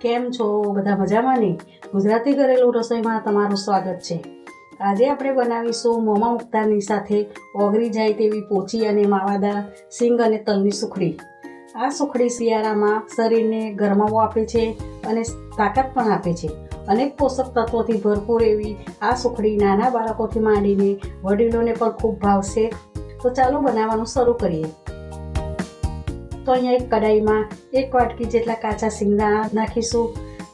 કેમ છો બધા મજામાં ને? ગુજરાતી ઘરેલું રસોઈમાં તમારું સ્વાગત છે. આજે આપણે બનાવીશું મોંમાં મૂકતાની સાથે ઓગળી જાય તેવી પોચી અને માવાદાર સિંગ અને તલની સુખડી. આ સુખડી શિયાળામાં શરીરને ગરમાવો આપે છે અને તાકાત પણ આપે છે. અનેક પોષક તત્વોથી ભરપૂર એવી આ સુખડી નાના બાળકોથી માંડીને વડીલોને પણ ખૂબ ભાવશે. તો ચાલો બનાવવાનું શરૂ કરીએ. તો અહીંયા એક કડાઈમાં 1 વાટકી જેટલા કાચા સિંગદાણા નાખીશું.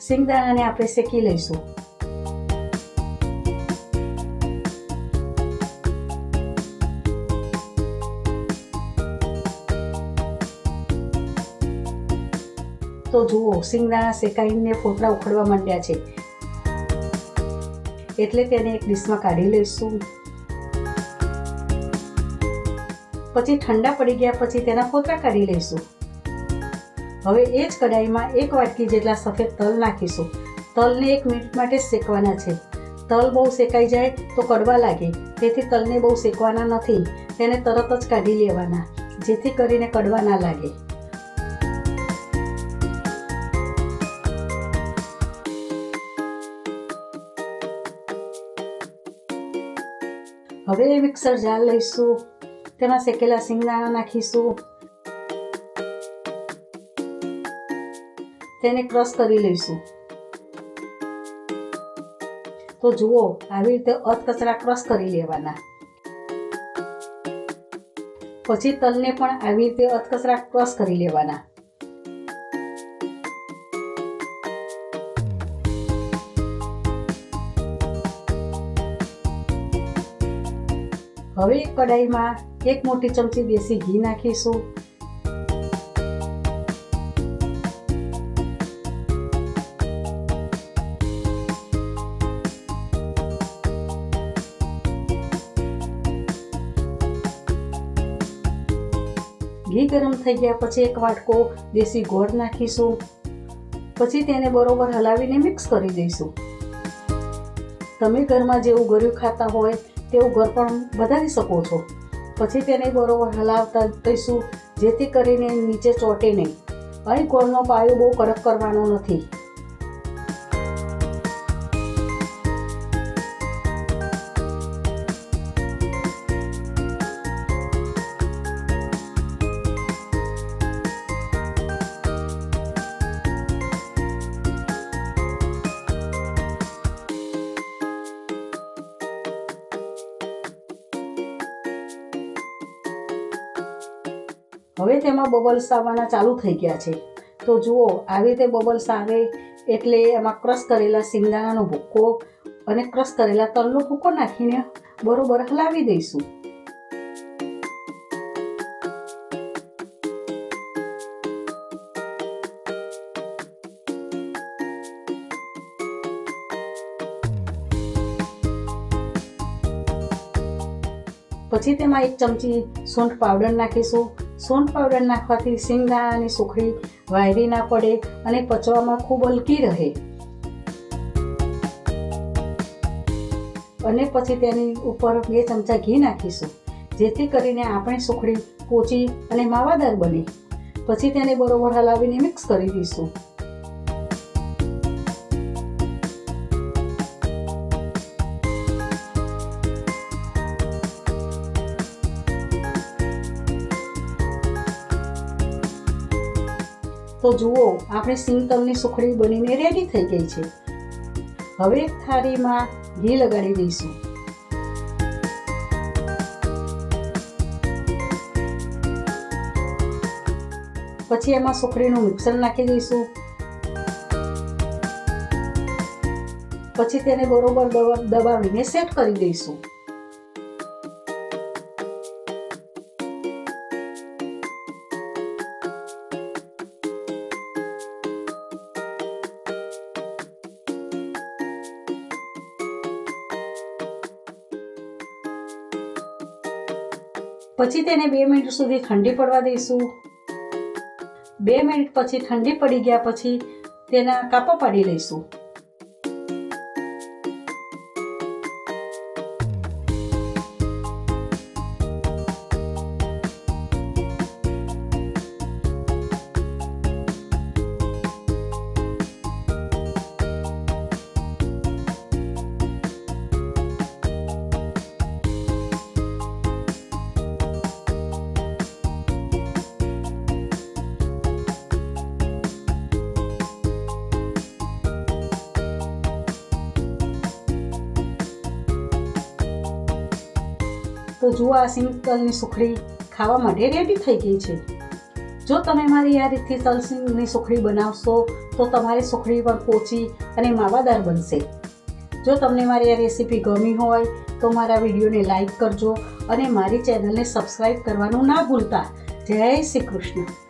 સિંગદાણાને આપણે શેકી લઈશું. તો જુઓ, સિંગદાણા શેકાઈને ફોતરા ઉખડવા માંડ્યા છે, એટલે તેને એક ડીશમાં કાઢી લઈશું. પછી ઠંડા પડી ગયા પછી તેના ફોતરા કાઢી લઈશું. હવે એ જ કડાઈમાં 1 વાટકી જેટલા સફેદ તલ નાખીશું. તલને 1 મિનિટ માટે શેકવાના છે. તલ બહુ શેકાઈ જાય તો કડવા લાગે, તેથી તલને બહુ શેકવાના નથી. તેને તરત જ કાઢી લેવાના, જેથી કરીને કડવા ના લાગે. હવે મિક્સર જાર લઈશું. તેમાં શેકેલા સિંગદાણા નાખીશું. તેને ક્રશ કરી લઈશું. તો જુઓ, આવી રીતે અધકચરા ક્રશ કરી લેવાના. પછી તલને પણ આવી રીતે અધકચરા ક્રશ કરી લેવાના. હવે એક કડાઈમાં 1 મોટી ચમચી દેશી ઘી નાખીશું. ઘી ગરમ થઈ ગયા પછી 1 વાટકો દેશી ગોળ નાખીશું. પછી તેને બરોબર હલાવીને મિક્સ કરી દઈશું. તમે ઘરમાં જેવું ગળ્યું ખાતા હોય તેવું ઘર પણ વધારી શકો છો. પછી તેને બરોબર હલાવતા દઈશું, જેથી કરીને નીચે ચોંટે નહીં. અહીં ગોળનો પાયો બહુ કડક કરવાનો નથી. હવે તેમાં બબલ્સ આવવાના ચાલુ થઈ ગયા છે. તો જુઓ, આવી રીતે બબલ્સ આવે એટલે એમાં ક્રશ કરેલા સિંગદાણાનો ભૂક્કો અને ક્રશ કરેલા તલનો ભૂક્કો નાખીને બરોબર હલાવી દઈશું. પછી તેમાં 1 ચમચી સૂંઠ પાવડર નાખીશું. સૂંઠ પાવડર નાખવાથી સિંગદાણાની સુખડી વાયરી ના પડે અને પચવામાં ખૂબ હલકી રહે. અને પછી તેની ઉપર 2 ચમચા ઘી નાખીશું, જેથી કરીને આપણી સુખડી પોચી અને માવાદાર બને. પછી તેને બરોબર હલાવીને મિક્સ કરી દઈશું. તો જુઓ, આપણી સિંગ તલની સુખડી બનીને રેડી થઈ ગઈ છે. હવે એક થાળીમાં ઘી લગાડી દઈશું. પછી એમાં સુખડીનું મિક્સર નાખી દઈશું. પછી તેને બરોબર દબાવીને સેટ કરી દઈશું. પછી તેને 2 મિનિટ સુધી ઠંડી પડવા દઈશું. 2 મિનિટ પછી ઠંડી પડી ગયા પછી તેના કાપા પાડી લઈશું. તો જુઓ આ સિંગ તલની સુખડી ખાવા માટે રેડી થઈ ગઈ છે. જો તમે મારી આ રીતથી તલ સિંગની સુખડી બનાવશો તો તમારી સુખડી પણ પોચી અને માવાદાર બનશે. જો તમને મારી આ રેસીપી ગમી હોય તો મારા વિડીયોને લાઈક કરજો અને મારી ચેનલને સબસ્ક્રાઈબ કરવાનું ના ભૂલતા. જય શ્રી કૃષ્ણ.